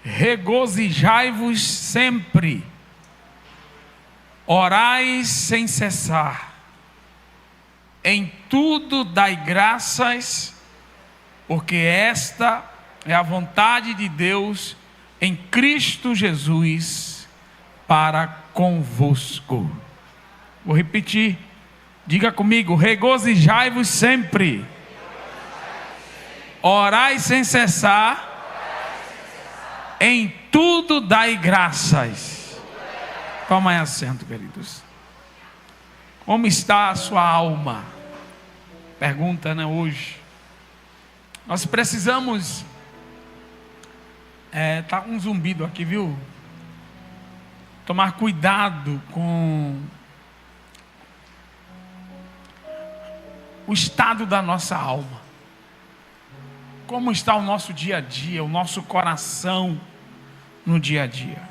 regozijai-vos sempre, orai sem cessar, em tudo dai graças, porque esta é a vontade de Deus em Cristo Jesus para convosco. Vou repetir, diga comigo: regozijai-vos sempre, orai sem cessar, em tudo dai graças. Toma aí assento, queridos. Como está a sua alma? Pergunta, né, hoje. Nós precisamos... tá um zumbido aqui, viu? Tomar cuidado com o estado da nossa alma. Como está o nosso dia a dia, o nosso coração no dia a dia.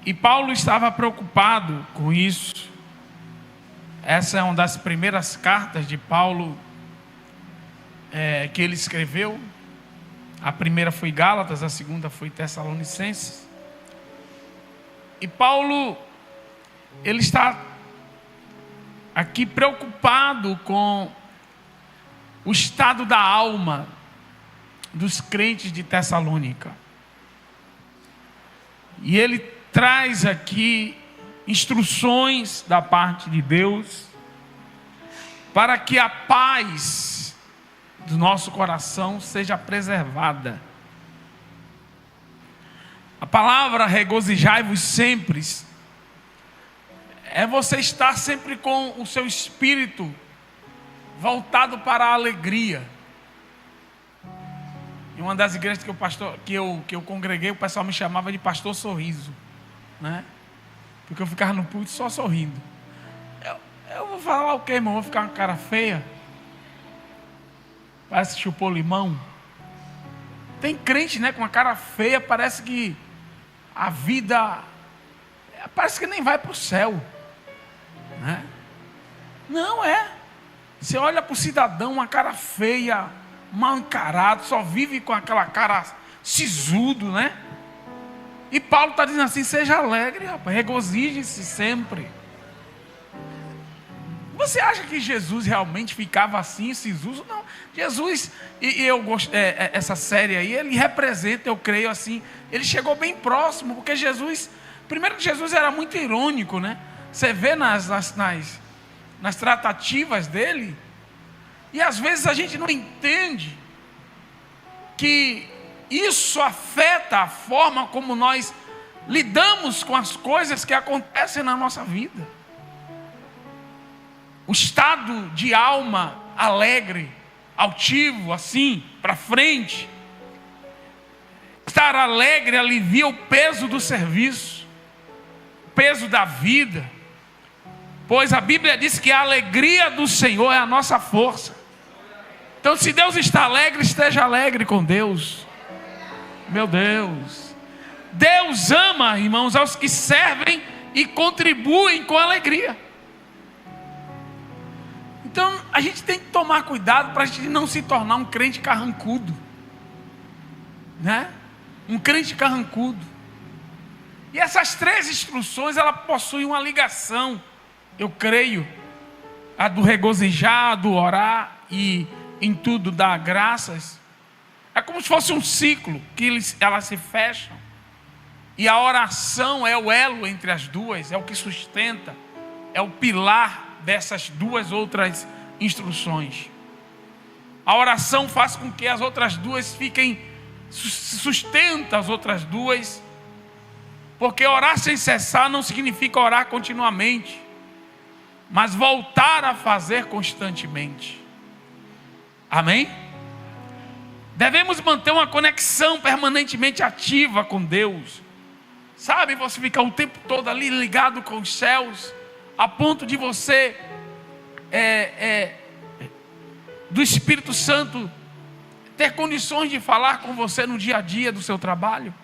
E Paulo estava preocupado com isso. Essa é uma das primeiras cartas de Paulo que ele escreveu. A primeira foi Gálatas, a segunda foi Tessalonicenses. E Paulo, ele está aqui preocupado com o estado da alma dos crentes de Tessalônica. E ele traz aqui instruções da parte de Deus para que a paz do nosso coração seja preservada. A palavra regozijai-vos sempre é você estar sempre com o seu espírito voltado para a alegria. Em uma das igrejas que eu congreguei, o pessoal me chamava de pastor sorriso, né? Porque eu ficava no púlpito só sorrindo. Eu vou falar o quê, irmão? Vou ficar com uma cara feia? Parece que chupou limão. Tem crente, né, com uma cara feia, parece que a vida, parece que nem vai para o céu, né? Não é. Você olha para o cidadão, uma cara feia, mal encarado, só vive com aquela cara sisudo, né? E Paulo está dizendo assim: seja alegre, rapaz, regozije-se sempre. Você acha que Jesus realmente ficava assim, sisudo? Não. Jesus, e eu gosto, essa série aí, ele representa, eu creio assim, ele chegou bem próximo, porque Jesus, primeiro que Jesus era muito irônico, né? Você vê nas tratativas dele, e às vezes a gente não entende que isso afeta a forma como nós lidamos com as coisas que acontecem na nossa vida. O estado de alma alegre, altivo, assim, para frente. Estar alegre alivia o peso do serviço, o peso da vida. Pois a Bíblia diz que a alegria do Senhor é a nossa força. Então, se Deus está alegre, esteja alegre com Deus. Meu Deus. Deus ama, irmãos, aos que servem e contribuem com alegria. Então, a gente tem que tomar cuidado para a gente não se tornar um crente carrancudo, né? Um crente carrancudo. E essas três instruções, ela possuem uma ligação, eu creio, a do regozijar, do orar e em tudo dar graças. É como se fosse um ciclo que elas se fecham. E a oração é o elo entre as duas, é o que sustenta, é o pilar dessas duas outras instruções. A oração faz com que as outras duas sustenta as outras duas, porque orar sem cessar não significa orar continuamente, mas voltar a fazer constantemente. Amém? Devemos manter uma conexão permanentemente ativa com Deus. Sabe, você ficar o tempo todo ali ligado com os céus, a ponto de você do Espírito Santo ter condições de falar com você no dia a dia do seu trabalho.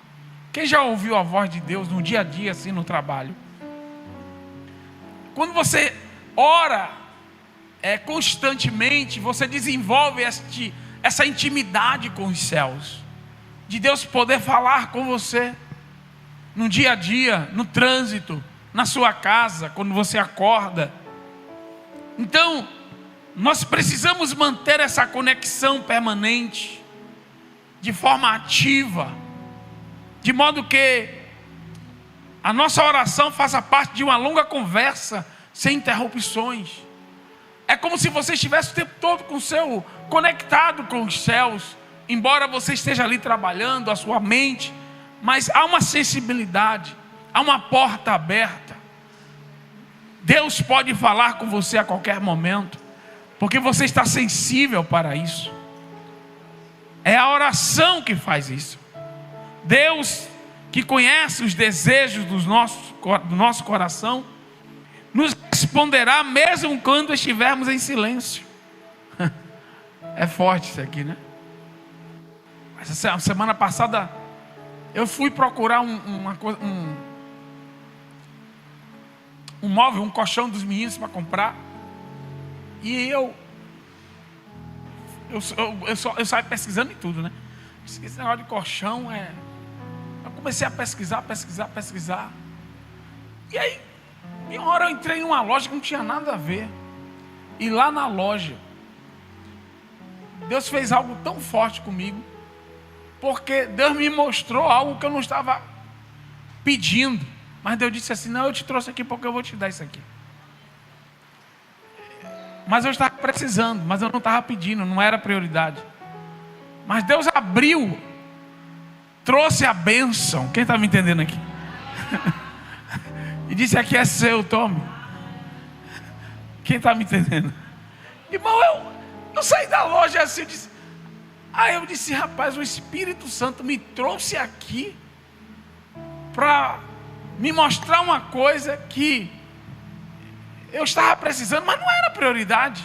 Quem já ouviu a voz de Deus no dia a dia assim no trabalho? Quando você ora constantemente, você desenvolve essa intimidade com os céus. de Deus poder falar com você no dia a dia, no trânsito, na sua casa, quando você acorda. Então, nós precisamos manter essa conexão permanente, de forma ativa, de modo que a nossa oração faça parte de uma longa conversa, sem interrupções. É como se você estivesse o tempo todo com o seu conectado com os céus, embora você esteja ali trabalhando, a sua mente, mas há uma sensibilidade, há uma porta aberta. Deus pode falar com você a qualquer momento, porque você está sensível para isso. É a oração que faz isso. Deus, que conhece os desejos do nosso coração, nos responderá mesmo quando estivermos em silêncio. É forte isso aqui, né? Mas semana passada eu fui procurar um móvel, um colchão dos meninos para comprar. E eu saio pesquisando em tudo, né? Esse negócio de colchão eu comecei a pesquisar. E aí, em uma hora eu entrei em uma loja que não tinha nada a ver. E lá na loja, Deus fez algo tão forte comigo, porque Deus me mostrou algo que eu não estava pedindo. Mas Deus disse assim: não, eu te trouxe aqui porque eu vou te dar isso aqui. Mas eu estava precisando, mas eu não estava pedindo, não era prioridade. Mas Deus abriu, trouxe a bênção. Quem está me entendendo aqui? E disse: aqui é seu, tome. Quem está me entendendo? Irmão, eu saí da loja assim, eu disse: rapaz, o Espírito Santo me trouxe aqui para me mostrar uma coisa que eu estava precisando, mas não era prioridade,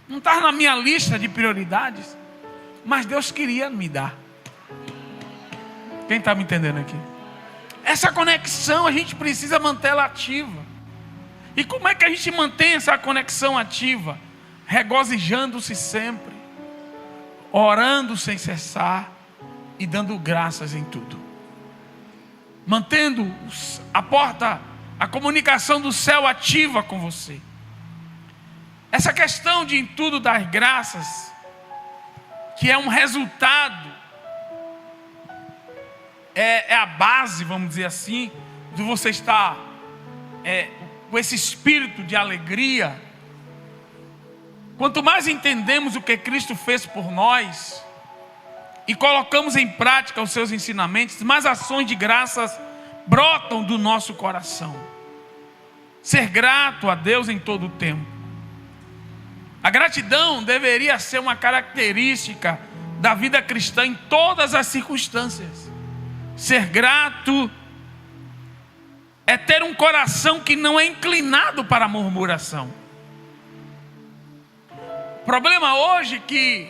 não estava na minha lista de prioridades, mas Deus queria me dar. Quem está me entendendo aqui? Essa conexão a gente precisa mantê-la ativa. E como é que a gente mantém essa conexão ativa? Regozijando-se sempre, orando sem cessar e dando graças em tudo, mantendo a comunicação do céu ativa com você. Essa questão de em tudo dar graças, que é um resultado, é a base, vamos dizer assim, de você estar com esse espírito de alegria. Quanto mais entendemos o que Cristo fez por nós e colocamos em prática os seus ensinamentos, mais ações de graças brotam do nosso coração. Ser grato a Deus em todo o tempo. A gratidão deveria ser uma característica da vida cristã em todas as circunstâncias. Ser grato é ter um coração que não é inclinado para a murmuração. O problema hoje que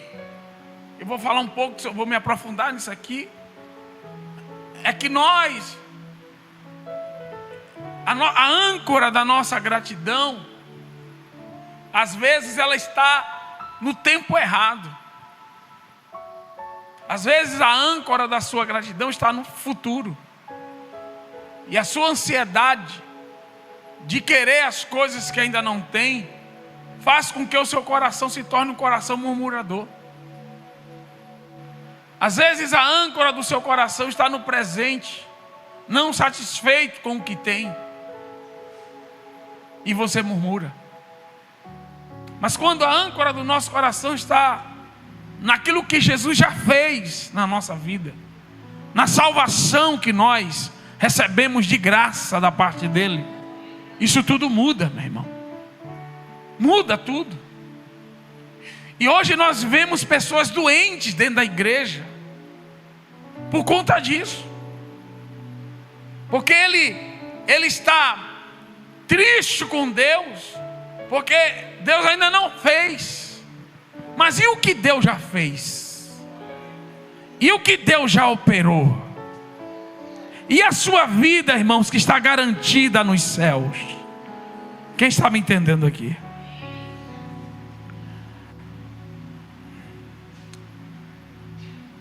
eu vou falar um pouco, eu vou me aprofundar nisso aqui, é que a âncora da nossa gratidão, às vezes ela está no tempo errado. Às vezes a âncora da sua gratidão está no futuro. E a sua ansiedade de querer as coisas que ainda não tem, faz com que o seu coração se torne um coração murmurador. Às vezes a âncora do seu coração está no presente, não satisfeito com o que tem, e você murmura. Mas quando a âncora do nosso coração está naquilo que Jesus já fez na nossa vida, na salvação que nós recebemos de graça da parte dele, isso tudo muda, meu irmão. Muda tudo. E hoje nós vemos pessoas doentes dentro da igreja por conta disso, porque ele está triste com Deus, porque Deus ainda não fez. Mas e o que Deus já fez? E o que Deus já operou? E a sua vida, irmãos, que está garantida nos céus? Quem está me entendendo aqui?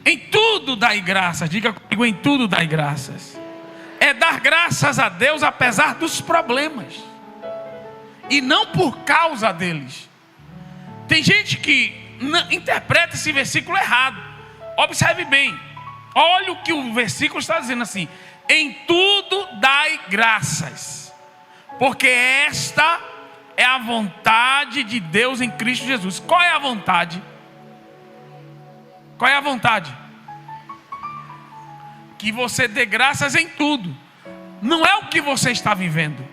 Em tudo tudo dai graças. Diga comigo, em tudo dai graças. É dar graças a Deus apesar dos problemas, e não por causa deles. Tem gente que interpreta esse versículo errado. Observe bem. Olha o que o versículo está dizendo assim: em tudo dai graças, porque esta é a vontade de Deus em Cristo Jesus. Qual é a vontade? Qual é a vontade? Que você dê graças em tudo. Não é o que você está vivendo.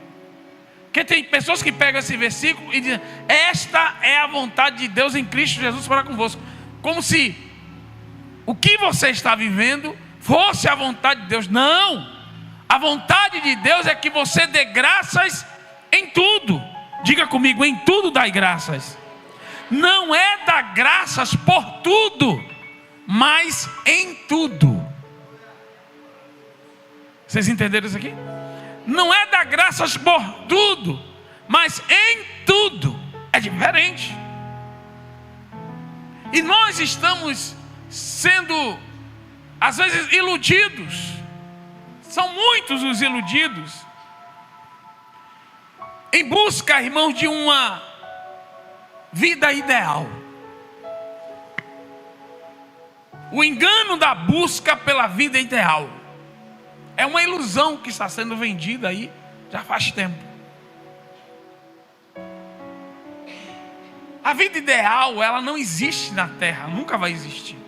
Porque tem pessoas que pegam esse versículo e dizem: esta é a vontade de Deus em Cristo Jesus para convosco. Como se o que você está vivendo fosse a vontade de Deus. Não. A vontade de Deus é que você dê graças em tudo. Diga comigo, em tudo dai graças. Não é dar graças por tudo, mas em tudo. Vocês entenderam isso aqui? Não é dar graças por tudo, mas em tudo. É diferente. E nós estamos sendo, às vezes, iludidos. São muitos os iludidos, em busca, irmãos, de uma vida ideal. O engano da busca pela vida ideal é uma ilusão que está sendo vendida aí já faz tempo. A vida ideal, ela não existe na terra, nunca vai existir.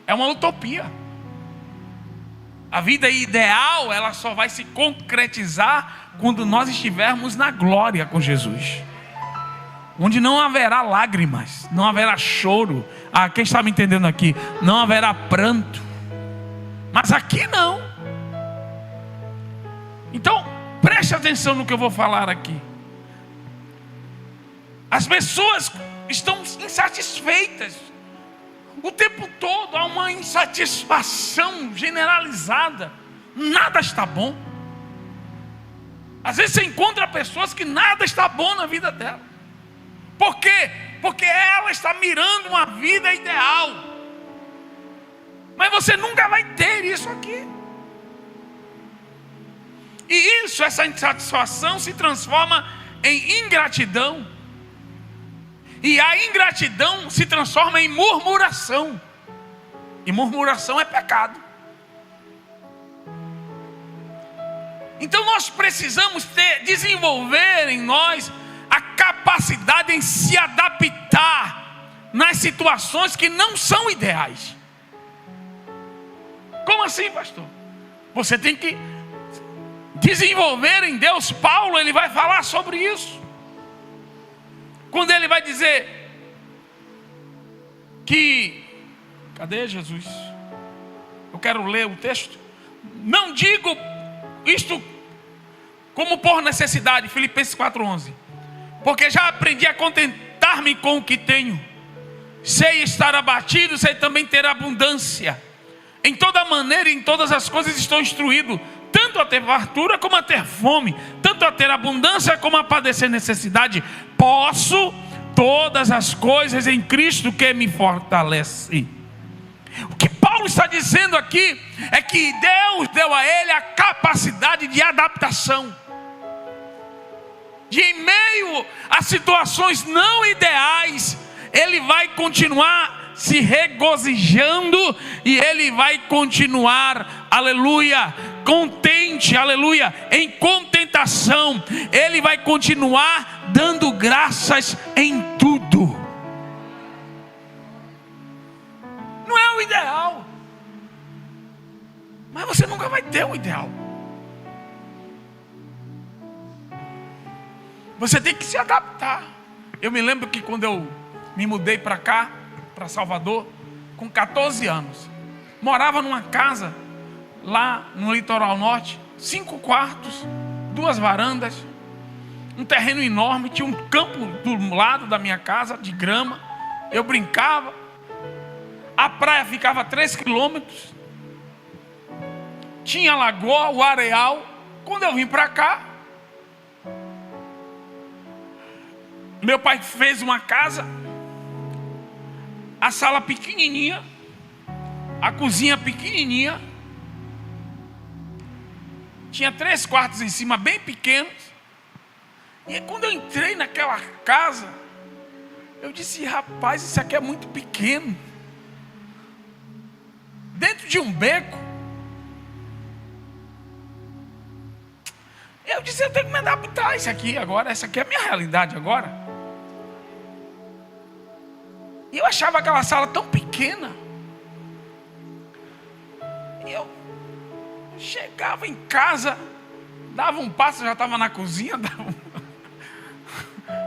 É uma utopia. A vida ideal, ela só vai se concretizar quando nós estivermos na glória com Jesus, onde não haverá lágrimas, não haverá choro. Quem está me entendendo aqui? Não haverá pranto. Mas aqui não. Então, preste atenção no que eu vou falar aqui. As pessoas estão insatisfeitas. O tempo todo há uma insatisfação generalizada. Nada está bom. Às vezes você encontra pessoas que nada está bom na vida dela. Por quê? Porque ela está mirando uma vida ideal. Mas você nunca vai ter isso aqui. E isso, essa insatisfação se transforma em ingratidão. E a ingratidão se transforma em murmuração. E murmuração é pecado. Então nós precisamos desenvolver em nós a capacidade em se adaptar nas situações que não são ideais. Como assim, pastor? Você tem que desenvolver em Deus. Paulo, ele vai falar sobre isso. Quando ele vai dizer que... Cadê Jesus? Eu quero ler o texto. Não digo isto como por necessidade, Filipenses 4:11. Porque já aprendi a contentar-me com o que tenho. Sei estar abatido, sei também ter abundância. Em toda maneira, em todas as coisas estou instruído, tanto a ter fartura como a ter fome, tanto a ter abundância como a padecer necessidade. Posso todas as coisas em Cristo que me fortalece. O que Paulo está dizendo aqui é que Deus deu a ele a capacidade de adaptação, de em meio a situações não ideais, ele vai continuar se regozijando e ele vai continuar, aleluia, contente, aleluia, em contentação. Ele vai continuar dando graças em tudo. Não é o ideal, mas você nunca vai ter o ideal. Você tem que se adaptar. Eu me lembro que quando eu me mudei para cá, para Salvador, com 14 anos, morava numa casa lá no litoral norte, 5 quartos, 2 varandas, um terreno enorme, tinha um campo do lado da minha casa de grama. Eu brincava, a praia ficava a 3 quilômetros, tinha a lagoa, o areal. Quando eu vim para cá, meu pai fez uma casa, a sala pequenininha, a cozinha pequenininha, tinha 3 quartos em cima, bem pequenos. E quando eu entrei naquela casa, eu disse: rapaz, isso aqui é muito pequeno. Dentro de um beco. Eu disse: eu tenho que me adaptar a isso aqui agora. Essa aqui é a minha realidade agora. E eu achava aquela sala tão pequena. E eu chegava em casa, dava um passo, já estava na cozinha,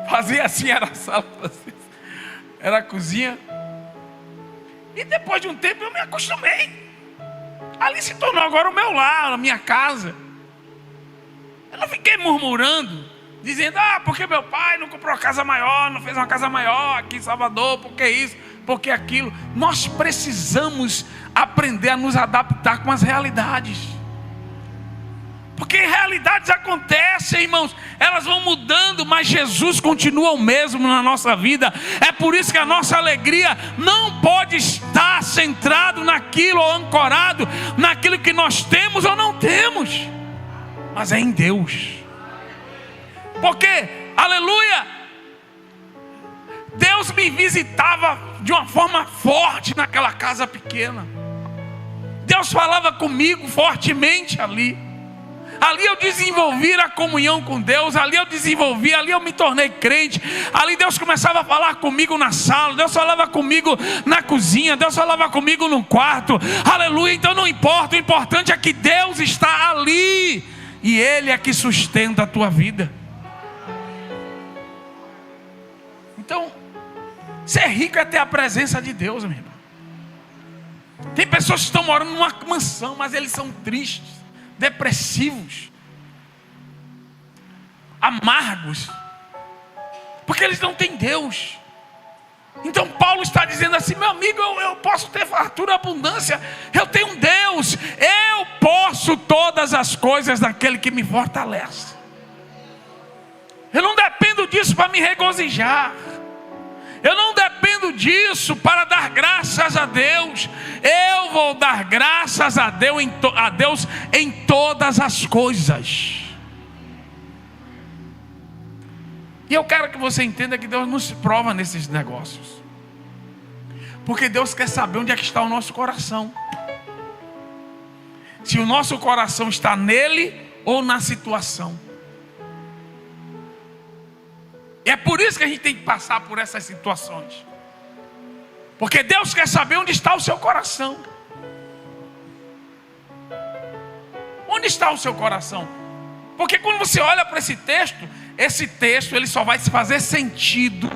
fazia assim, era a sala, era a cozinha. E depois de um tempo eu me acostumei. Ali se tornou agora o meu lar, a minha casa. Eu não fiquei murmurando, dizendo: porque meu pai não comprou uma casa maior, não fez uma casa maior aqui em Salvador, porque isso, porque aquilo. Nós precisamos aprender a nos adaptar com as realidades. Porque realidades acontecem, irmãos, elas vão mudando, mas Jesus continua o mesmo na nossa vida. É por isso que a nossa alegria não pode estar centrado naquilo ou ancorado naquilo que nós temos ou não temos, mas é em Deus. Porque, aleluia, Deus me visitava de uma forma forte naquela casa pequena. Deus falava comigo fortemente ali. Ali eu desenvolvi a comunhão com Deus. Ali eu me tornei crente. Ali Deus começava a falar comigo na sala. Deus falava comigo na cozinha. Deus falava comigo no quarto. Aleluia. Então não importa, o importante é que Deus está ali. E Ele é que sustenta a tua vida. Então, ser rico é ter a presença de Deus, meu irmão. Tem pessoas que estão morando numa mansão, mas eles são tristes, depressivos, amargos, porque eles não têm Deus. Então Paulo está dizendo assim: meu amigo, eu posso ter fartura e abundância, eu tenho um Deus, eu posso todas as coisas naquele que me fortalece. Eu não dependo disso para me regozijar, eu não dependo disso para dar graças a Deus. Eu vou dar graças a Deus em todas as coisas. E eu quero que você entenda que Deus nos prova nesses negócios, porque Deus quer saber onde é que está o nosso coração. Se o nosso coração está nele ou na situação. E é por isso que a gente tem que passar por essas situações, porque Deus quer saber onde está o seu coração. Onde está o seu coração? Porque quando você olha para esse texto ele só vai se fazer sentido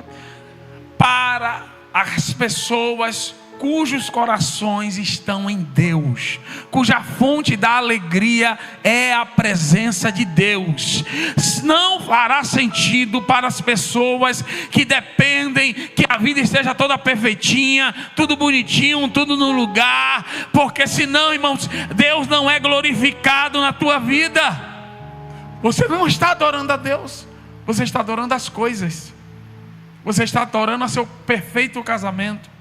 para as pessoas cujos corações estão em Deus, cuja fonte da alegria é a presença de Deus. Não fará sentido para as pessoas que dependem que a vida esteja toda perfeitinha, tudo bonitinho, tudo no lugar, porque senão, irmãos, Deus não é glorificado na tua vida. Você não está adorando a Deus, você está adorando as coisas. Você está adorando a seu perfeito casamento,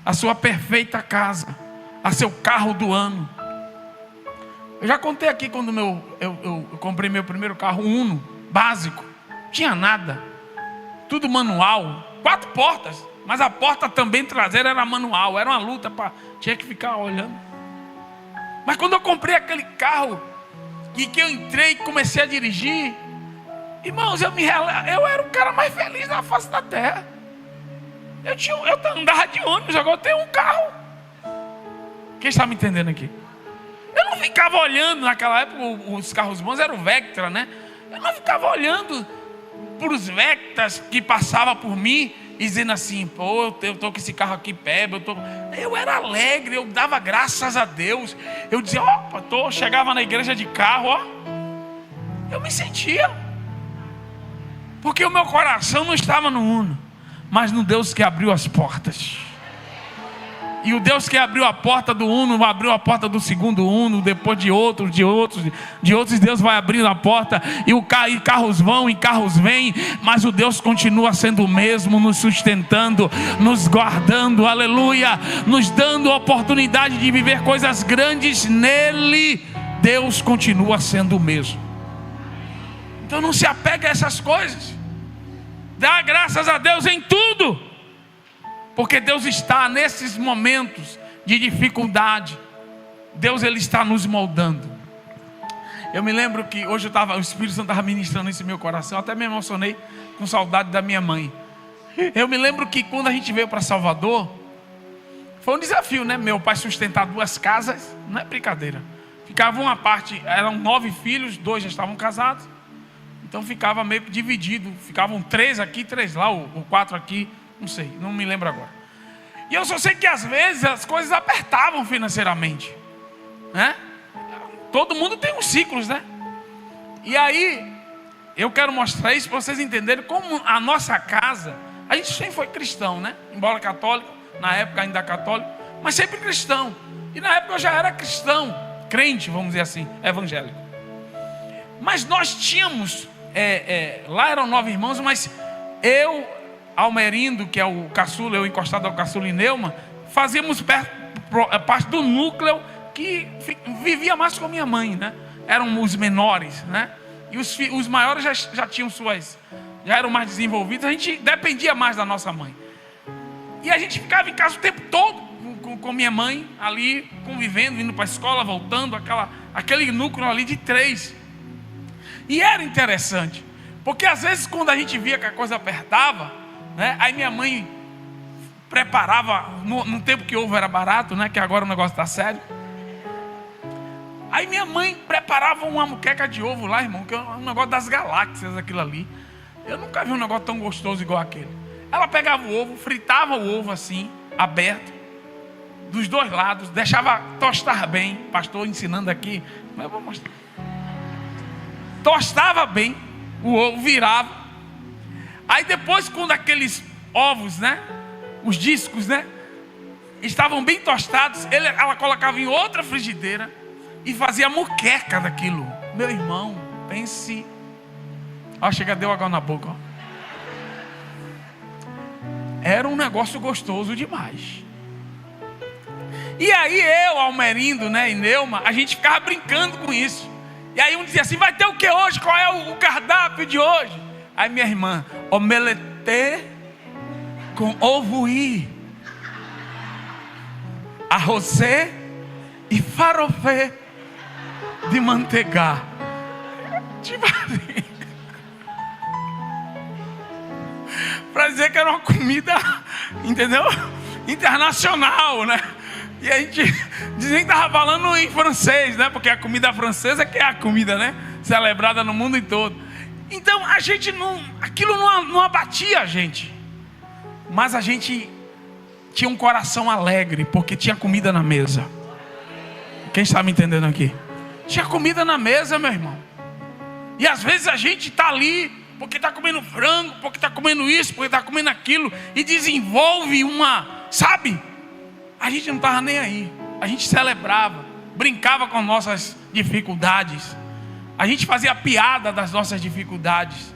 a sua perfeita casa, a seu carro do ano. Eu já contei aqui quando eu comprei meu primeiro carro Uno, básico, tinha nada, tudo manual, 4 portas, mas a porta também traseira era manual, era uma luta, tinha que ficar olhando. Mas quando eu comprei aquele carro, e que eu entrei e comecei a dirigir, irmãos, eu era o cara mais feliz da face da terra. Eu andava de ônibus, agora eu tenho um carro. Quem está me entendendo aqui? Eu não ficava olhando, naquela época os carros bons eram o Vectra, né? Eu não ficava olhando para os Vectras que passavam por mim e dizendo assim: pô, eu estou com esse carro aqui, Peba. Eu era alegre, eu dava graças a Deus. Eu dizia: chegava na igreja de carro, eu me sentia, porque o meu coração não estava no Uno, mas no Deus que abriu as portas. E o Deus que abriu a porta do Uno, abriu a porta do segundo Uno, depois de outros, Deus vai abrindo a porta. E carros vão e carros vêm, mas o Deus continua sendo o mesmo, nos sustentando, nos guardando, aleluia, nos dando a oportunidade de viver coisas grandes nele. Deus continua sendo o mesmo. Então não se apegue a essas coisas. Dá graças a Deus em tudo, porque Deus está nesses momentos de dificuldade. Deus, Ele está nos moldando. Eu me lembro que hoje o Espírito Santo estava ministrando isso em meu coração. Eu até me emocionei com saudade da minha mãe. Eu me lembro que quando a gente veio para Salvador, foi um desafio, né? Meu pai sustentar 2 casas, não é brincadeira. Ficava uma parte, eram 9 filhos, 2 já estavam casados. Então ficava meio que dividido. Ficavam 3 aqui, 3 lá, ou 4 aqui. Não sei, não me lembro agora. E eu só sei que às vezes as coisas apertavam financeiramente, né? Todo mundo tem uns ciclos, né? E aí, eu quero mostrar isso para vocês entenderem como a nossa casa, a gente sempre foi cristão, né? Embora católico, na época ainda católico, mas sempre cristão. E na época eu já era cristão, crente, vamos dizer assim, evangélico. Mas nós tínhamos, lá eram 9 irmãos, mas eu, Almerindo, que é o caçula, eu encostado ao caçula e Neuma, fazíamos parte do núcleo que vivia mais com a minha mãe, né? Eram os menores, né? E os maiores já tinham já eram mais desenvolvidos. A gente dependia mais da nossa mãe. E a gente ficava em casa o tempo todo com minha mãe ali, convivendo, indo para a escola, voltando, aquele núcleo ali de 3. E era interessante, porque às vezes quando a gente via que a coisa apertava, né? Aí minha mãe preparava, no tempo que ovo era barato, né? Que agora o negócio está sério. Aí minha mãe preparava uma moqueca de ovo lá, irmão, que é um negócio das galáxias aquilo ali. Eu nunca vi um negócio tão gostoso igual aquele. Ela pegava o ovo, fritava o ovo assim, aberto, dos 2 lados, deixava tostar bem. Pastor ensinando aqui, mas eu vou mostrar. Tostava bem o ovo, virava. Aí depois, quando aqueles ovos, né, os discos, né, estavam bem tostados, ela colocava em outra frigideira e fazia moqueca daquilo. Meu irmão, pense. Ó, chega, deu água na boca, ó. Era um negócio gostoso demais. E aí eu, Almerindo, né, e Neuma, a gente ficava brincando com isso. E aí um dizia assim: vai ter o que hoje? Qual é o cardápio de hoje? Aí minha irmã: omelete com ovo e arrocê e farofê de manteiga. Tipo assim, para dizer que era uma comida, entendeu? Internacional, né? E a gente dizia que estava falando em francês, né? Porque a comida francesa que é a comida, né? Celebrada no mundo todo. Então a gente aquilo não abatia a gente. Mas a gente tinha um coração alegre, porque tinha comida na mesa. Quem está me entendendo aqui? Tinha comida na mesa, meu irmão. E às vezes a gente está ali, porque está comendo frango, porque está comendo isso, porque está comendo aquilo, e desenvolve sabe? A gente não estava nem aí. A gente celebrava, brincava com nossas dificuldades. A gente fazia piada das nossas dificuldades.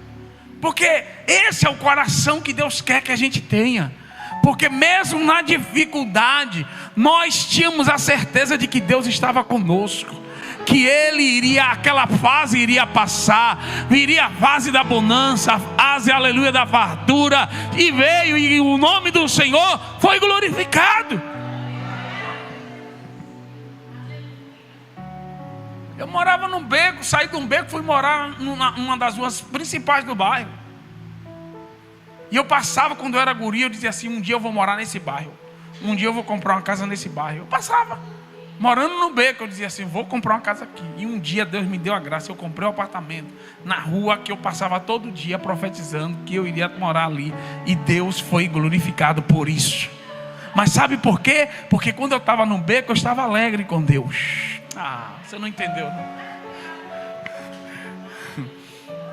Porque esse é o coração que Deus quer que a gente tenha. Porque mesmo na dificuldade, nós tínhamos a certeza de que Deus estava conosco, que aquela fase iria passar, viria a fase da bonança, a fase, aleluia, da fartura, e veio, e o nome do Senhor foi glorificado. Eu morava num beco, saí de um beco, fui morar numa das ruas principais do bairro. E eu passava, quando eu era guri, eu dizia assim: um dia eu vou morar nesse bairro, um dia eu vou comprar uma casa nesse bairro. Eu passava, morando no beco, eu dizia assim: vou comprar uma casa aqui. E um dia Deus me deu a graça, eu comprei um apartamento na rua que eu passava todo dia profetizando que eu iria morar ali. E Deus foi glorificado por isso. Mas sabe por quê? Porque quando eu estava no beco, eu estava alegre com Deus. Você não entendeu, não?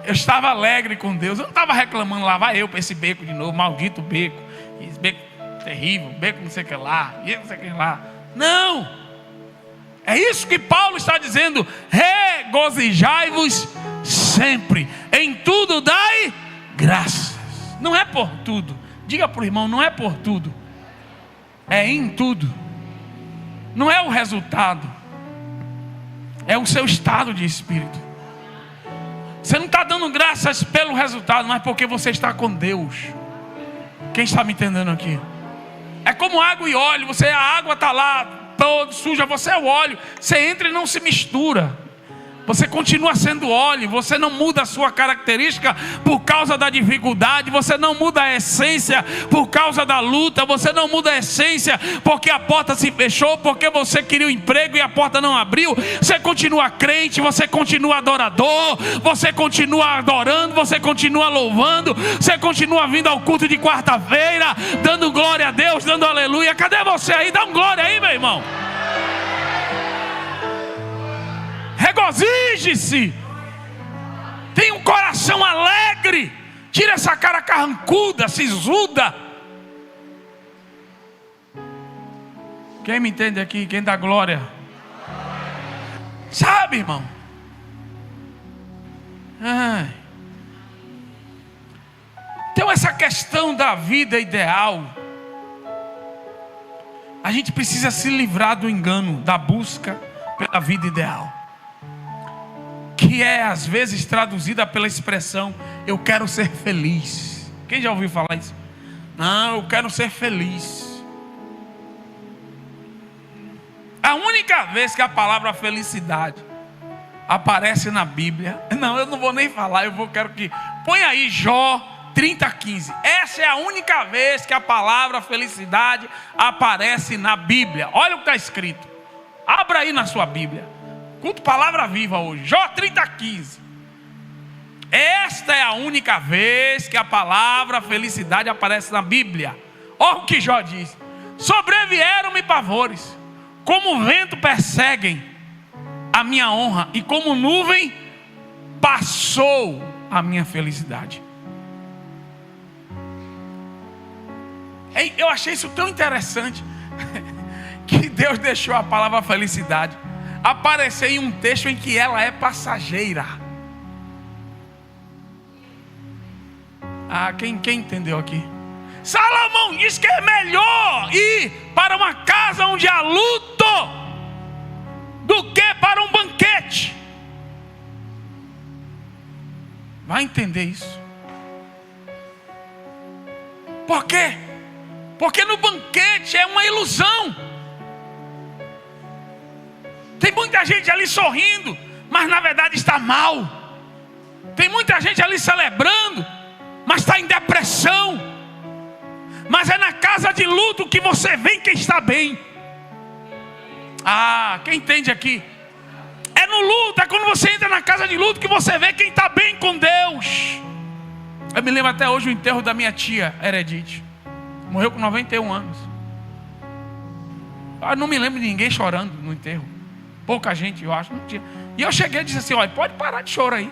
Eu estava alegre com Deus. Eu não estava reclamando: lá vai eu para esse beco de novo, maldito beco. Esse beco terrível, beco não sei o que lá, e não sei o que lá. Não! É isso que Paulo está dizendo. Regozijai-vos sempre, em tudo dai graças. Não é por tudo. Diga para o irmão, não é por tudo. É em tudo. Não é o resultado. É o seu estado de espírito. Você não está dando graças pelo resultado, mas porque você está com Deus. Quem está me entendendo aqui? É como água e óleo. A água está lá toda suja, você é o óleo. Você entra e não se mistura. Você continua sendo óleo. Você não muda a sua característica por causa da dificuldade. Você não muda a essência por causa da luta. Você não muda a essência porque a porta se fechou, porque você queria o emprego e a porta não abriu. Você continua crente, você continua adorador, você continua adorando, você continua louvando, você continua vindo ao culto de quarta-feira, dando glória a Deus, dando aleluia. Cadê você aí? Dá um glória aí, meu irmão. Regozije-se. Tenha um coração alegre. Tira essa cara carrancuda, sisuda. Quem me entende aqui? Quem dá glória? Sabe, irmão? Então essa questão da vida ideal, a gente precisa se livrar do engano, da busca pela vida ideal, que é às vezes traduzida pela expressão: eu quero ser feliz. Quem já ouviu falar isso? Não, eu quero ser feliz. A única vez que a palavra felicidade aparece na Bíblia, não, eu não vou nem falar, quero que põe aí Jó 30:15. Essa é a única vez que a palavra felicidade aparece na Bíblia. Olha o que está escrito. Abra aí na sua Bíblia. Culto Palavra Viva hoje, Jó 30:15. Esta é a única vez que a palavra felicidade aparece na Bíblia. Olha o que Jó diz: sobrevieram-me pavores, como o vento perseguem a minha honra, e como nuvem passou a minha felicidade. Eu achei isso tão interessante que Deus deixou a palavra felicidade aparecer em um texto em que ela é passageira. Quem entendeu aqui? Salomão diz que é melhor ir para uma casa onde há luto do que para um banquete. Vai entender isso. Por quê? Porque no banquete é uma ilusão. Tem muita gente ali sorrindo, mas na verdade está mal. Tem muita gente ali celebrando, mas está em depressão. Mas é na casa de luto que você vê quem está bem. Quem entende aqui? É no luto, é quando você entra na casa de luto que você vê quem está bem com Deus. Eu me lembro até hoje o enterro da minha tia Heredite. Morreu com 91 anos. Eu não me lembro de ninguém chorando no enterro. Pouca gente, eu acho, não tinha. E eu cheguei e disse assim: olha, pode parar de chorar aí,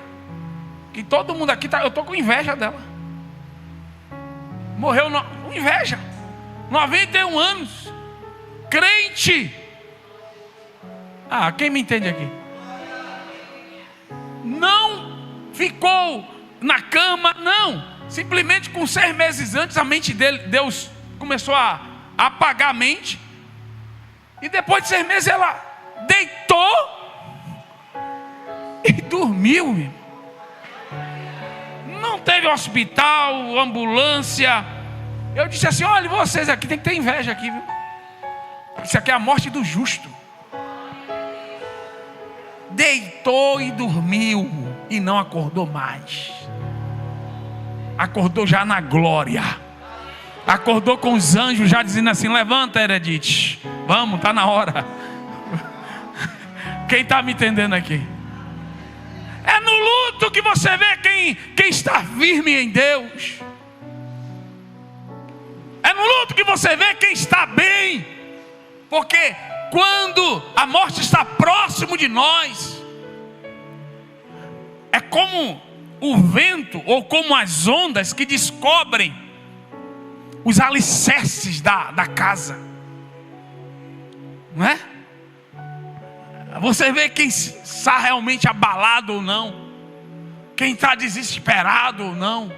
que todo mundo aqui eu estou com inveja dela. Morreu com inveja, 91 anos, crente. Quem me entende aqui? Não ficou na cama, não. Simplesmente com 6 meses antes a mente dele, Deus começou a apagar a mente. E depois de 6 meses ela deitou e dormiu. Não teve hospital, ambulância. Eu disse assim: olha, vocês aqui tem que ter inveja aqui, viu? Isso aqui é a morte do justo. Deitou e dormiu e não acordou mais. Acordou já na glória. Acordou com os anjos já dizendo assim: levanta, Heredite, vamos, está na hora. Quem está me entendendo aqui? É no luto que você vê quem está firme em Deus. É no luto que você vê quem está bem. Porque quando a morte está próximo de nós, é como o vento ou como as ondas que descobrem os alicerces da casa, não é? Você vê quem está realmente abalado ou não, quem está desesperado ou não.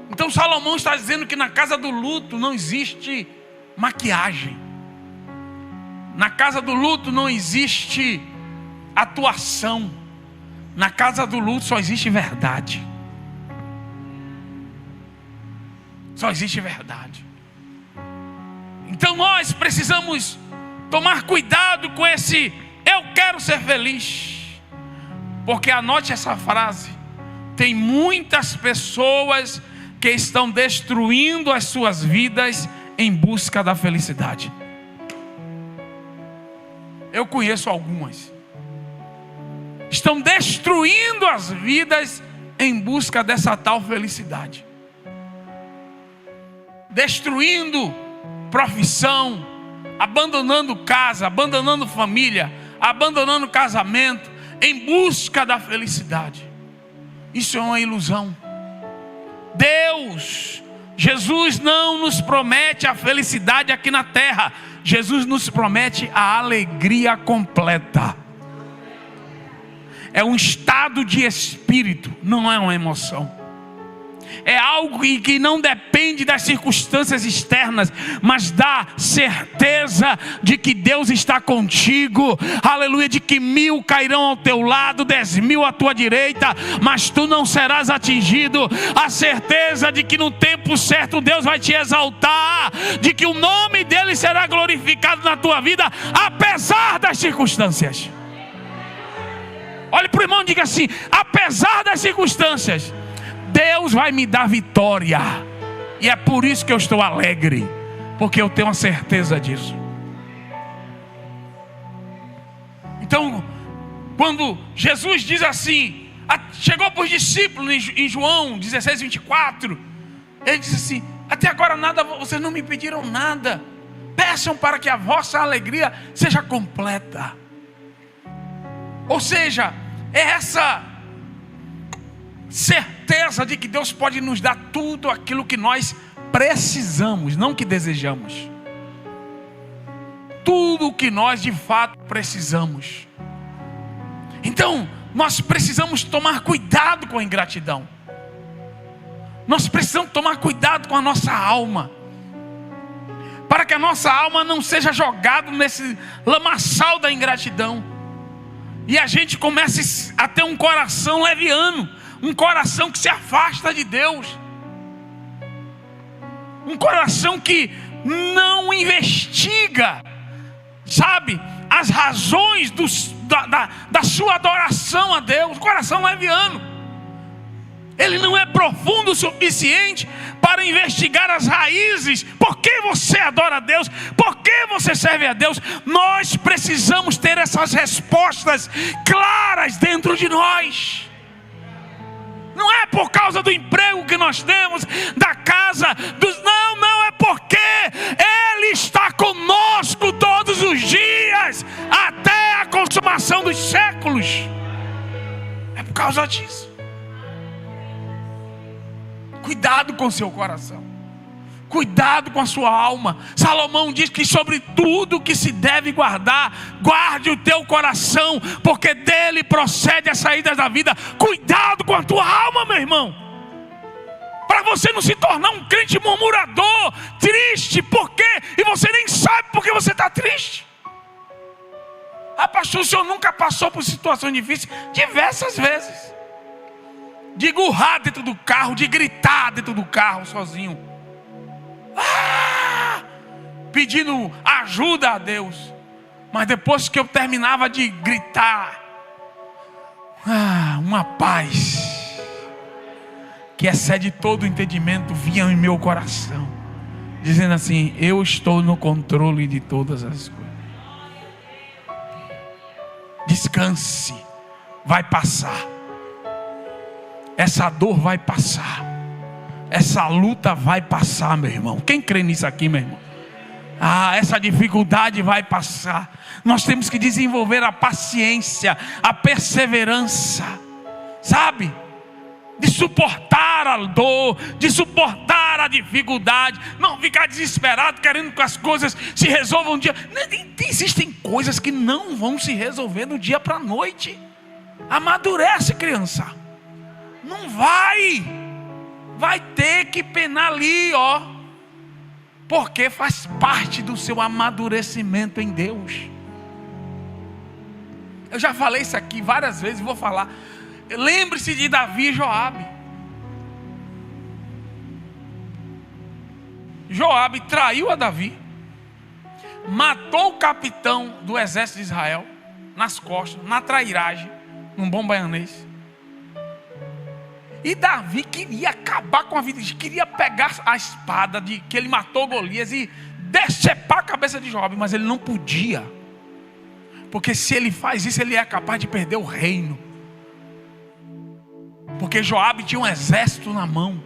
Então Salomão está dizendo que na casa do luto não existe maquiagem, na casa do luto não existe atuação, na casa do luto só existe verdade. Só existe verdade. Então nós precisamos tomar cuidado com esse eu quero ser feliz. Porque anote essa frase: tem muitas pessoas que estão destruindo as suas vidas em busca da felicidade. Eu conheço algumas. Estão destruindo as vidas em busca dessa tal felicidade. Destruindo profissão, abandonando casa, abandonando família, abandonando casamento, em busca da felicidade. Isso é uma ilusão. Jesus não nos promete a felicidade aqui na terra. Jesus nos promete a alegria completa. É um estado de espírito, não é uma emoção. É algo que não depende das circunstâncias externas, mas da certeza de que Deus está contigo. Aleluia, de que 1000 cairão ao teu lado, 10.000 à tua direita, mas tu não serás atingido. A certeza de que no tempo certo Deus vai te exaltar, de que o nome dele será glorificado na tua vida, apesar das circunstâncias. Olhe para o irmão e diga assim: apesar das circunstâncias, Deus vai me dar vitória. E é por isso que eu estou alegre, porque eu tenho a certeza disso. Então, quando Jesus diz assim, chegou para os discípulos em João 16:24, ele disse assim: até agora nada, vocês não me pediram nada, peçam para que a vossa alegria seja completa. Ou seja, é essa certeza de que Deus pode nos dar tudo aquilo que nós precisamos, não que desejamos. Tudo o que nós de fato precisamos. Então, nós precisamos tomar cuidado com a ingratidão. Nós precisamos tomar cuidado com a nossa alma, para que a nossa alma não seja jogada nesse lamaçal da ingratidão. E a gente comece a ter um coração leviano, um coração que se afasta de Deus, um coração que não investiga, sabe, as razões da sua adoração a Deus. O coração leviano, ele não é profundo o suficiente para investigar as raízes. Por que você adora a Deus? Por que você serve a Deus? Nós precisamos ter essas respostas claras dentro de nós. Não é por causa do emprego que nós temos, da casa, não é porque Ele está conosco todos os dias, até a consumação dos séculos. É por causa disso. Cuidado com seu coração, cuidado com a sua alma. Salomão diz que sobre tudo que se deve guardar, guarde o teu coração, porque dele procede as saídas da vida. Cuidado com a tua alma, meu irmão, para você não se tornar um crente murmurador, triste. Por quê? E você nem sabe porque você está triste. Ah, pastor, o senhor nunca passou por situações difíceis? Diversas vezes. De urrar dentro do carro, de gritar dentro do carro sozinho, pedindo ajuda a Deus. Mas depois que eu terminava de gritar, uma paz que excede todo o entendimento vinha em meu coração, dizendo assim: eu estou no controle de todas as coisas. Descanse, vai passar. Essa dor vai passar, essa luta vai passar, meu irmão. Quem crê nisso aqui, meu irmão? Essa dificuldade vai passar. Nós temos que desenvolver a paciência, a perseverança, sabe? de suportar a dor, de suportar a dificuldade, não ficar desesperado querendo que as coisas se resolvam um dia. Existem coisas que não vão se resolver do dia para a noite. Amadurece, criança. Não vai ter que penar ali, ó, porque faz parte do seu amadurecimento em Deus. Eu já falei isso aqui várias vezes, vou falar. Lembre-se de Davi e Joabe. Joabe traiu a Davi, matou o capitão do exército de Israel nas costas, na trairagem, num bom baianês. E Davi queria acabar com a vida, queria pegar a espada de que ele matou Golias e decepar a cabeça de Joabe, mas ele não podia, porque se ele faz isso, ele é capaz de perder o reino. Porque Joabe tinha um exército na mão.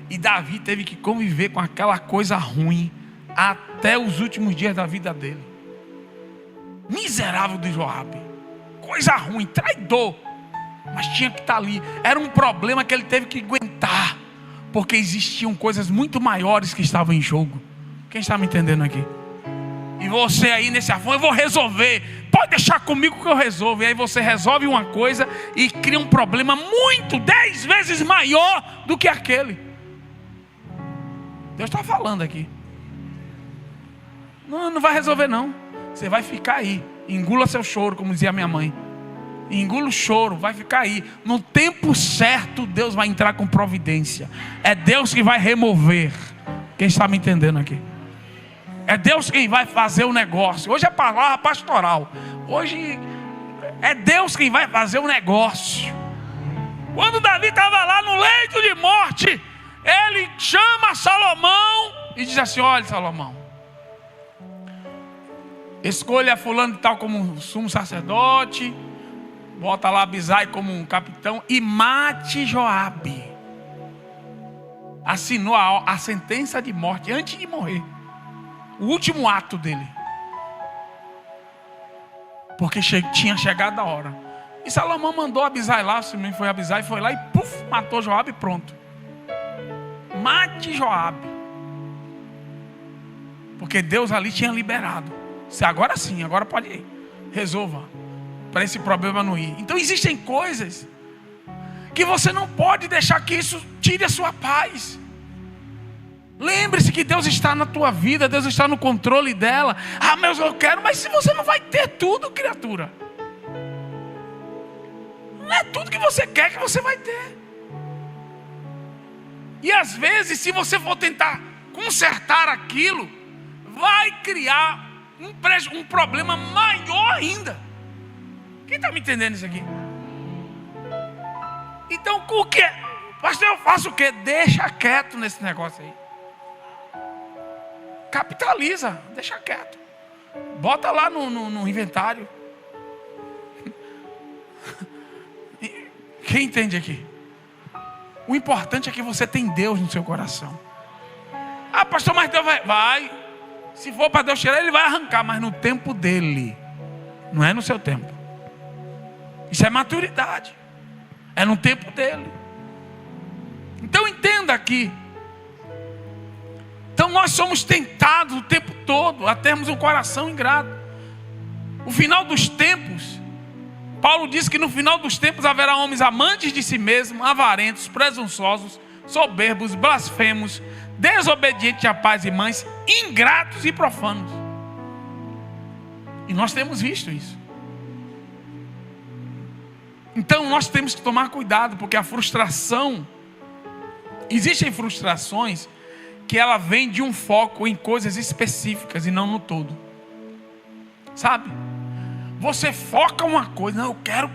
E Davi teve que conviver com aquela coisa ruim até os últimos dias da vida dele. Miserável de Joabe. Coisa ruim, traidor. Mas tinha que estar ali. Era um problema que ele teve que aguentar. Porque existiam coisas muito maiores que estavam em jogo. Quem está me entendendo aqui? E você aí nesse afã, eu vou resolver. Pode deixar comigo que eu resolvo. E aí você resolve uma coisa e cria um problema 10 vezes maior do que aquele. Deus está falando aqui. Não vai resolver não. Você vai ficar aí. Engula seu choro, como dizia minha mãe. Engula o choro, vai ficar aí. No tempo certo, Deus vai entrar com providência. É Deus que vai remover. Quem está me entendendo aqui? É Deus quem vai fazer o negócio. Hoje é palavra pastoral. Hoje é Deus quem vai fazer o negócio. Quando Davi estava lá no leito de morte, ele chama Salomão e diz assim: olha, Salomão, escolha fulano de tal como sumo sacerdote, bota lá Abisai como um capitão e mate Joabe. Assinou a sentença de morte antes de morrer. O último ato dele. Porque tinha chegado a hora. E Salomão mandou Abisai lá, se não foi Abisai, foi lá e puf, matou Joabe e pronto. Mate Joabe. Porque Deus ali tinha liberado. Se agora sim, agora pode ir. Resolva. Para esse problema não ir. Então existem coisas que você não pode deixar que isso tire a sua paz. Lembre-se que Deus está na tua vida, Deus está no controle dela. Ah, mas eu quero, mas se você não vai ter tudo, criatura. Não é tudo que você quer que você vai ter. E às vezes, se você for tentar consertar aquilo, vai criar um problema maior ainda. Quem está me entendendo isso aqui? Então, o que? Pastor, eu faço o quê? Deixa quieto nesse negócio aí. Capitaliza, deixa quieto. Bota lá no inventário. Quem entende aqui? O importante é que você tem Deus no seu coração. Ah, pastor, mas Deus vai. Se for para Deus tirar, Ele vai arrancar, mas no tempo dEle. Não é no seu tempo. Isso é maturidade. É no tempo dEle. Então entenda aqui. Então nós somos tentados o tempo todo a termos um coração ingrato. O final dos tempos, Paulo diz que no final dos tempos haverá homens amantes de si mesmos, avarentos, presunçosos, soberbos, blasfemos, desobedientes a pais e mães, ingratos e profanos. E nós temos visto isso. Então nós temos que tomar cuidado, porque a frustração, existem frustrações que ela vem de um foco em coisas específicas e não no todo. Sabe? Você foca uma coisa, não, eu quero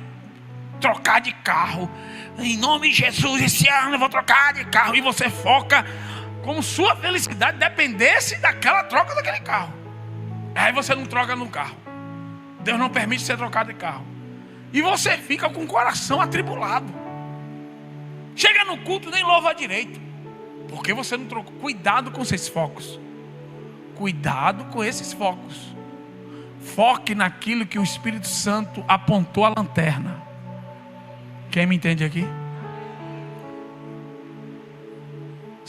trocar de carro. Em nome de Jesus, esse ano eu vou trocar de carro. E você foca como sua felicidade dependesse daquela troca daquele carro. Aí você não troca no carro. Deus não permite você trocar de carro. E você fica com o coração atribulado. Chega no culto, nem louva direito. Porque você não trocou. Cuidado com esses focos. Cuidado com esses focos. Foque naquilo que o Espírito Santo apontou a lanterna. Quem me entende aqui?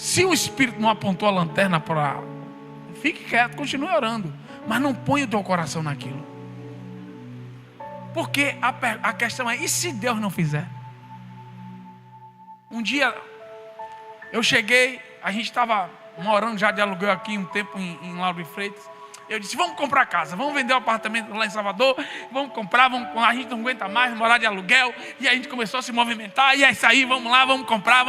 Se o Espírito não apontou a lanterna para... Fique quieto, continue orando. Mas não ponha o teu coração naquilo. Porque a questão é, e se Deus não fizer? Um dia, eu cheguei, a gente estava morando já de aluguel aqui um tempo em Lauro de Freitas. Eu disse, vamos comprar casa, vamos vender o apartamento lá em Salvador, vamos comprar, a gente não aguenta mais morar de aluguel. E a gente começou a se movimentar, e é isso aí, vamos lá, vamos comprar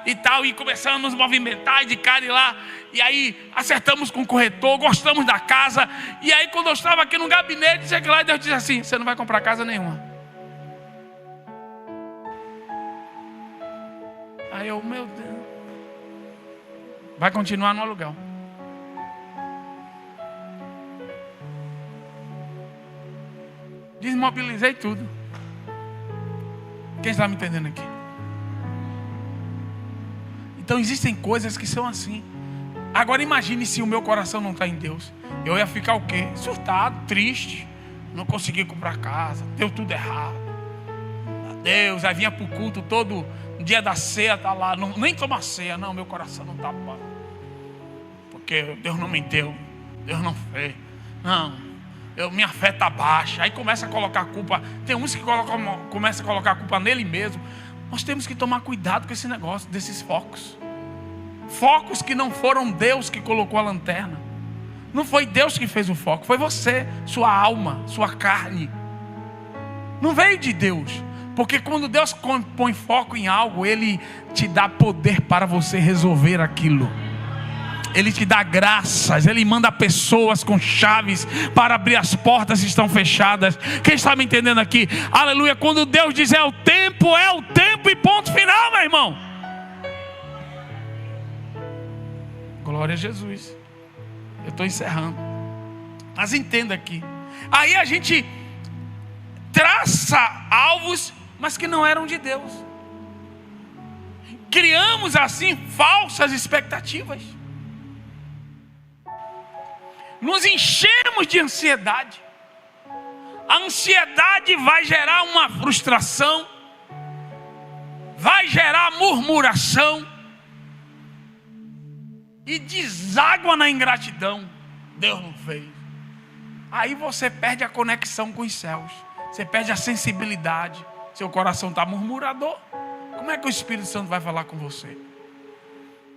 e tal. E começamos a nos movimentar de cá e lá. E aí acertamos com o corretor, gostamos da casa. E aí quando eu estava aqui no gabinete, cheguei lá e Deus disse assim, você não vai comprar casa nenhuma. Aí eu, meu Deus, vai continuar no aluguel. Desmobilizei tudo. Quem está me entendendo aqui? Então existem coisas que são assim. Agora imagine se o meu coração não está em Deus. Eu ia ficar o quê? Surtado, triste. Não consegui comprar casa, deu tudo errado. Deus, aí vinha para o culto todo dia da ceia, tá lá, não, nem toma ceia, não, meu coração não está bom. Porque Deus não me deu, Deus não fez. Não. Minha fé está baixa. Aí começa a colocar a culpa. Tem uns que começa a colocar a culpa nele mesmo. Nós temos que tomar cuidado com esse negócio, desses focos. Focos que não foram Deus que colocou a lanterna. Não foi Deus que fez o foco, foi você, sua alma, sua carne. Não veio de Deus. Porque quando Deus põe foco em algo, Ele te dá poder para você resolver aquilo. Ele te dá graças, Ele manda pessoas com chaves para abrir as portas que estão fechadas. Quem está me entendendo aqui? Aleluia, quando Deus diz é o tempo e ponto final, meu irmão. Glória a Jesus. Eu estou encerrando. Mas entenda aqui. Aí a gente traça alvos, mas que não eram de Deus. Criamos assim falsas expectativas. Nos enchemos de ansiedade. A ansiedade vai gerar uma frustração, vai gerar murmuração e deságua na ingratidão. Deus não fez. Aí você perde a conexão com os céus, você perde a sensibilidade. Seu coração está murmurador. Como é que o Espírito Santo vai falar com você?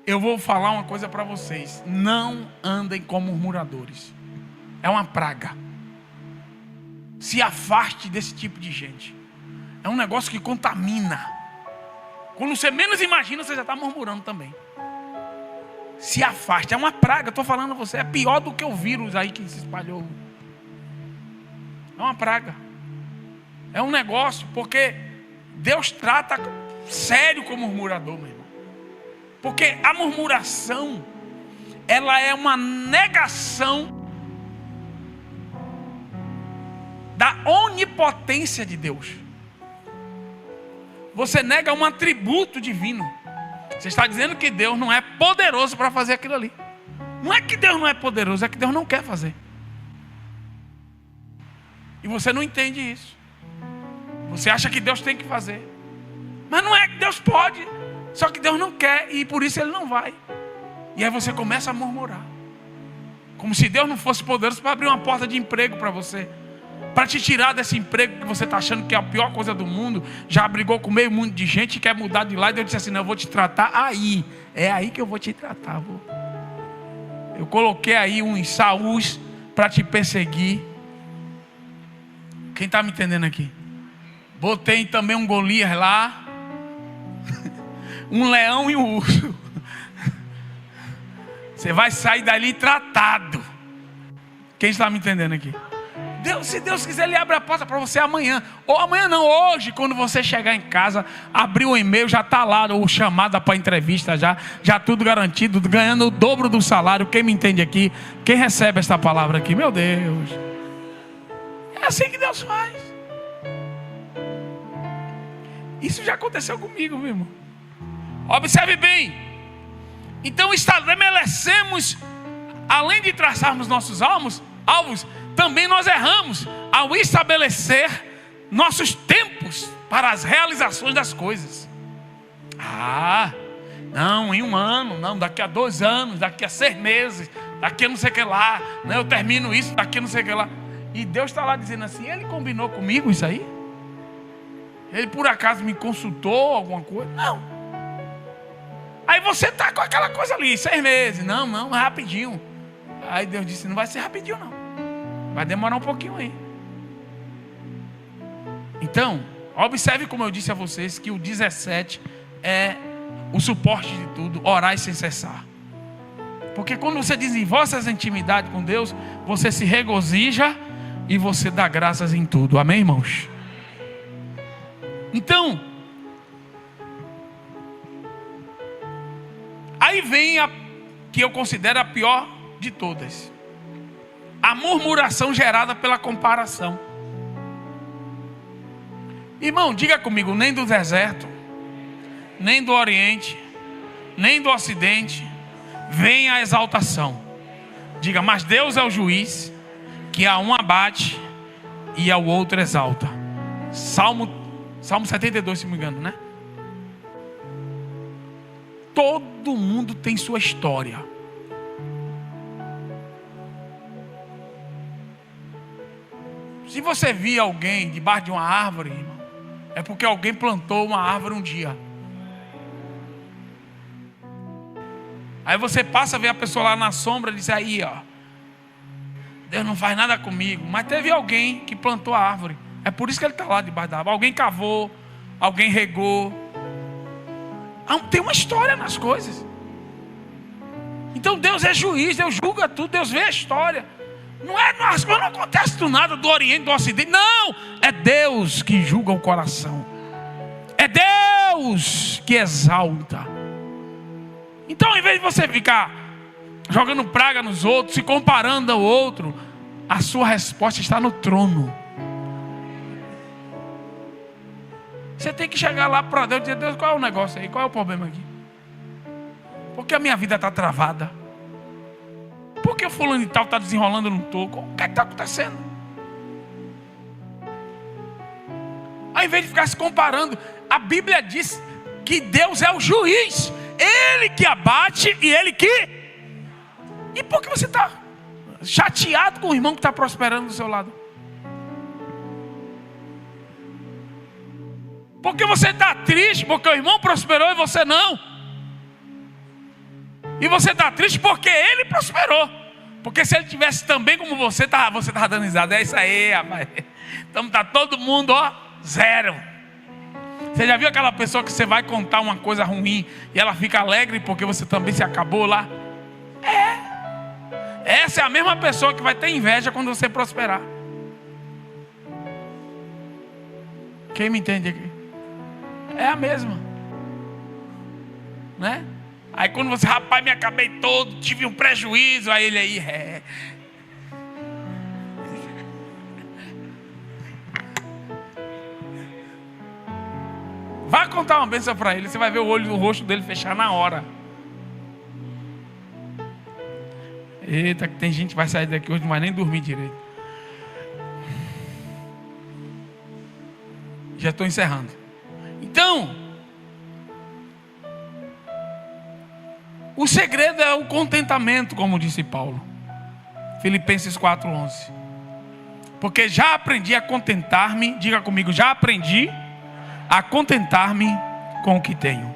Eu vou falar uma coisa para vocês. Não andem como murmuradores. É uma praga. Se afaste desse tipo de gente. É um negócio que contamina. Quando você menos imagina, você já está murmurando também. Se afaste. É uma praga, estou falando a você. É pior do que o vírus aí que se espalhou. É uma praga. É um negócio, porque Deus trata sério com o murmurador, meu irmão. Porque a murmuração, ela é uma negação da onipotência de Deus. Você nega um atributo divino. Você está dizendo que Deus não é poderoso para fazer aquilo ali. Não é que Deus não é poderoso, é que Deus não quer fazer. E você não entende isso. Você acha que Deus tem que fazer. Mas não é que Deus pode. Só que Deus não quer e por isso Ele não vai. E aí você começa a murmurar. Como se Deus não fosse poderoso para abrir uma porta de emprego para você. Para te tirar desse emprego que você está achando que é a pior coisa do mundo. Já brigou com meio mundo de gente e quer mudar de lá. E Deus disse assim, não, eu vou te tratar aí. É aí que eu vou te tratar. Eu coloquei aí uns Saús para te perseguir. Quem está me entendendo aqui? Botei também um Golias lá. Um leão e um urso. Você vai sair dali tratado. Quem está me entendendo aqui? Deus, se Deus quiser, Ele abre a porta para você amanhã. Ou amanhã não, hoje, quando você chegar em casa, abrir o e-mail, já está lá o chamada para entrevista, já tudo garantido, ganhando o dobro do salário. Quem me entende aqui? Quem recebe esta palavra aqui? Meu Deus. É assim que Deus faz. Isso já aconteceu comigo, meu irmão. Observe bem. Então estabelecemos, além de traçarmos nossos alvos, também nós erramos ao estabelecer nossos tempos para as realizações das coisas. Não, em 1 ano, não, daqui a 2 anos, daqui a 6 meses, daqui a não sei o que lá, né? Eu termino isso, daqui a não sei o que lá. E Deus está lá dizendo assim, Ele combinou comigo isso aí? Ele por acaso me consultou alguma coisa? Não. Aí você está com aquela coisa ali, 6 meses. Não, é rapidinho. Aí Deus disse, não vai ser rapidinho não. Vai demorar um pouquinho aí. Então, observe como eu disse a vocês, que o 17 é o suporte de tudo, orar sem cessar. Porque quando você desenvolve essa intimidade com Deus, você se regozija e você dá graças em tudo. Amém, irmãos? Então, aí vem a que eu considero a pior de todas. A murmuração gerada pela comparação. Irmão, diga comigo, nem do deserto, nem do Oriente, nem do Ocidente vem a exaltação. Diga, mas Deus é o juiz, que a um abate e ao outro exalta. Salmo 72, se não me engano, né? Todo mundo tem sua história. Se você vir alguém debaixo de uma árvore, irmão, é porque alguém plantou uma árvore um dia. Aí você passa a ver a pessoa lá na sombra e diz aí, ó, Deus não faz nada comigo. Mas teve alguém que plantou a árvore. É por isso que ele está lá debaixo da árvore. Alguém cavou, alguém regou. Tem uma história nas coisas. Então Deus é juiz, Deus julga tudo, Deus vê a história. Não acontece do nada do Oriente, do Ocidente. Não, é Deus que julga o coração. É Deus que exalta. Então, ao invés de você ficar jogando praga nos outros, se comparando ao outro, a sua resposta está no trono. Você tem que chegar lá para Deus e dizer, Deus, qual é o negócio aí? Qual é o problema aqui? Por que a minha vida está travada? Por que o fulano de tal está desenrolando no toco? O que é que está acontecendo? Ao invés de ficar se comparando, a Bíblia diz que Deus é o juiz. Ele que abate e Ele que... E por que você está chateado com o irmão que está prosperando do seu lado? Por que você está triste porque o irmão prosperou e você não? E você está triste porque ele prosperou. Porque se ele tivesse também como você estava dando risada. É isso aí, rapaz. Então está todo mundo, ó, zero. Você já viu aquela pessoa que você vai contar uma coisa ruim e ela fica alegre porque você também se acabou lá? Essa é a mesma pessoa que vai ter inveja quando você prosperar. Quem me entende aqui? É a mesma, né? Aí quando você, rapaz, me acabei todo, tive um prejuízo, aí ele aí, Vá contar uma bênção para ele, você vai ver o olho do rosto dele fechar na hora. Eita, que tem gente que vai sair daqui hoje, não vai nem dormir direito. Já estou encerrando. Então, o segredo é o contentamento, como disse Paulo. Filipenses 4:11. Porque já aprendi a contentar-me, diga comigo, já aprendi a contentar-me com o que tenho.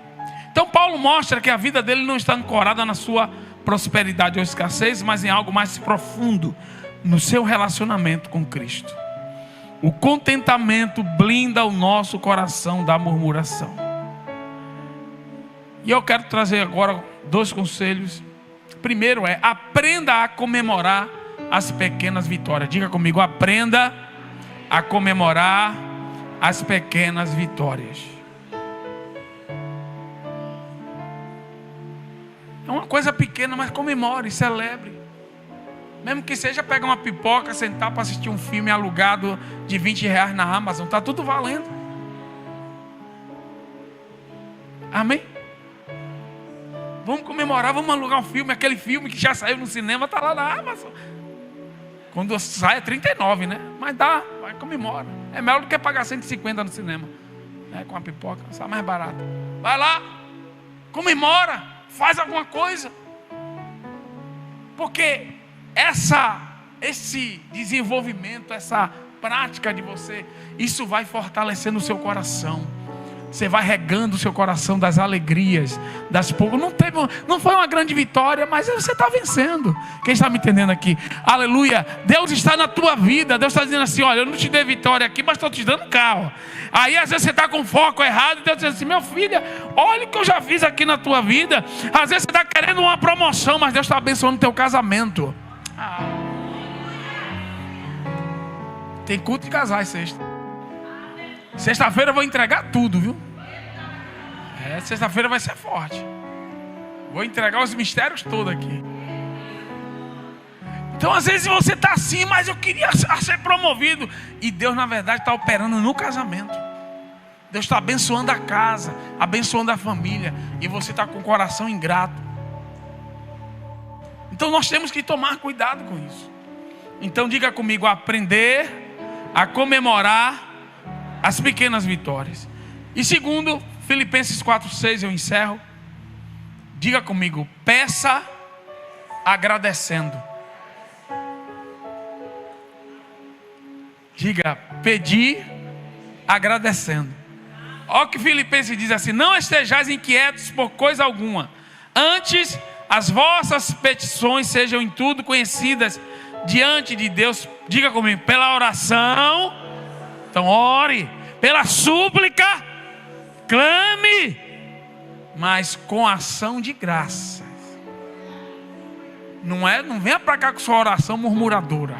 Então Paulo mostra que a vida dele não está ancorada na sua prosperidade ou escassez, mas em algo mais profundo, no seu relacionamento com Cristo. O contentamento blinda o nosso coração da murmuração. E eu quero trazer agora 2 conselhos. Primeiro é, aprenda a comemorar as pequenas vitórias. Diga comigo, aprenda a comemorar as pequenas vitórias. É uma coisa pequena, mas comemore, celebre. Mesmo que seja pegar uma pipoca, sentar para assistir um filme alugado de R$20 na Amazon, está tudo valendo. Amém? Vamos comemorar, vamos alugar um filme. Aquele filme que já saiu no cinema está lá na Amazon. Quando sai é 39, né? Mas dá, vai, comemora. É melhor do que pagar 150 no cinema, né? Com a pipoca, sai mais barato. Vai lá. Comemora, faz alguma coisa. Porque esse desenvolvimento, essa prática de você, isso vai fortalecendo o seu coração. Você vai regando o seu coração das alegrias, das poucas. Não foi uma grande vitória, mas você está vencendo. Quem está me entendendo aqui? Aleluia. Deus está na tua vida. Deus está dizendo assim: olha, eu não te dei vitória aqui, mas estou te dando carro. Aí às vezes você está com foco errado. Deus diz assim: meu filho, olha o que eu já fiz aqui na tua vida. Às vezes você está querendo uma promoção, mas Deus está abençoando o teu casamento. Tem culto de casais sexta. Sexta-feira eu vou entregar tudo, viu? Sexta-feira vai ser forte. Vou entregar os mistérios todos aqui. Então às vezes você está assim: mas eu queria ser promovido. E Deus na verdade está operando no casamento. Deus está abençoando a casa, abençoando a família. E você está com o coração ingrato. Então nós temos que tomar cuidado com isso. Então diga comigo: aprender a comemorar as pequenas vitórias. E segundo, Filipenses 4:6, eu encerro. Diga comigo: peça agradecendo. Diga: pedir agradecendo. Olha o que Filipenses diz assim: não estejais inquietos por coisa alguma, antes as vossas petições sejam em tudo conhecidas diante de Deus. Diga comigo: pela oração. Então ore, pela súplica, clame, mas com ação de graças. Não venha para cá com sua oração murmuradora.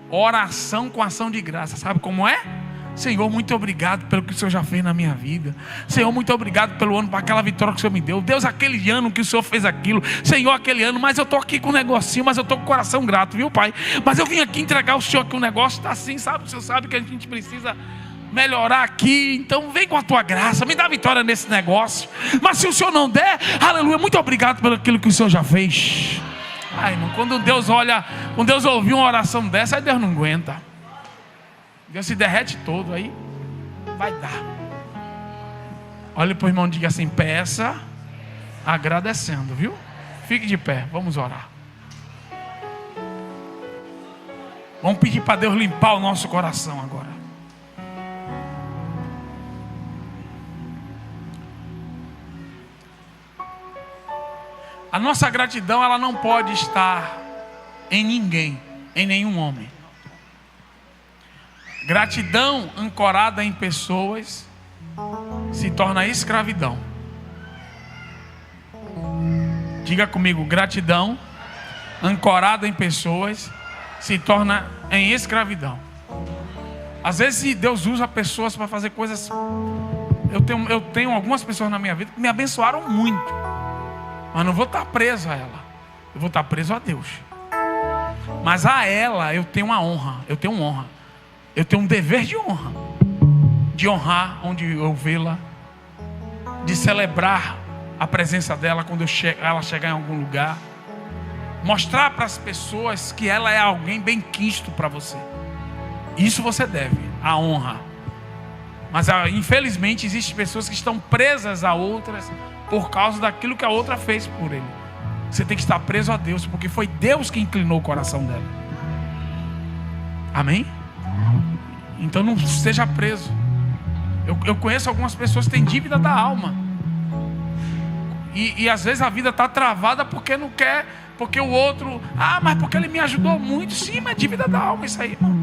Oração com ação de graça. Sabe como é? Senhor, muito obrigado pelo que o Senhor já fez na minha vida. Senhor, muito obrigado pelo ano, por aquela vitória que o Senhor me deu. Deus, aquele ano que o Senhor fez aquilo. Senhor, aquele ano, mas eu estou aqui com um negocinho, mas eu estou com o coração grato, viu, Pai? Mas eu vim aqui entregar ao Senhor que o negócio está assim, sabe? O Senhor sabe que a gente precisa melhorar aqui. Então vem com a tua graça, me dá vitória nesse negócio. Mas se o Senhor não der, aleluia, muito obrigado pelo aquilo que o Senhor já fez. Ai, irmão, quando Deus ouviu uma oração dessa, aí Deus não aguenta. Deus se derrete todo, aí vai dar. Olha para o irmão e diga assim: peça agradecendo, viu? Fique de pé, vamos orar. Vamos pedir para Deus limpar o nosso coração agora. A nossa gratidão, ela não pode estar em ninguém, em nenhum homem. Gratidão ancorada em pessoas se torna escravidão. Diga comigo: gratidão ancorada em pessoas se torna em escravidão. Às vezes Deus usa pessoas para fazer coisas. Eu tenho algumas pessoas na minha vida que me abençoaram muito, mas não vou estar preso a ela. Eu vou estar preso a Deus. Mas a ela eu tenho uma honra. Eu tenho um dever de honra. De honrar onde eu vê-la. De celebrar a presença dela quando ela chegar em algum lugar. Mostrar para as pessoas que ela é alguém bem quisto para você. Isso você deve, a honra. Mas infelizmente existem pessoas que estão presas a outras por causa daquilo que a outra fez por ele. Você tem que estar preso a Deus, porque foi Deus que inclinou o coração dela. Amém? Então não esteja preso. Eu conheço algumas pessoas que têm dívida da alma. E às vezes a vida está travada porque não quer, porque o outro, mas porque ele me ajudou muito. Sim, mas dívida da alma, isso aí, irmão.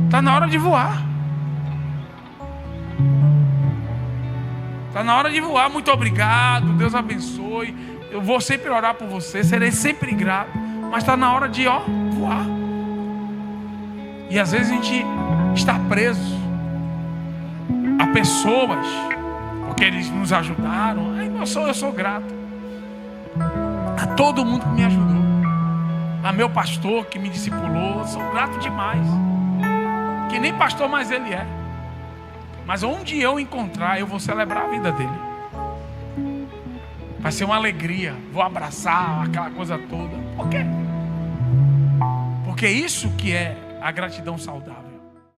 Está na hora de voar. Está na hora de voar. Muito obrigado, Deus abençoe. Eu vou sempre orar por você, serei sempre grato. Mas está na hora de voar. E às vezes a gente está preso a pessoas, porque eles nos ajudaram. Eu sou grato a todo mundo que me ajudou, a meu pastor que me discipulou. Eu sou grato demais. Que nem pastor mais ele é. Mas onde eu encontrar, eu vou celebrar a vida dele. Vai ser uma alegria. Vou abraçar aquela coisa toda. Por quê? Porque isso que é a gratidão saudável.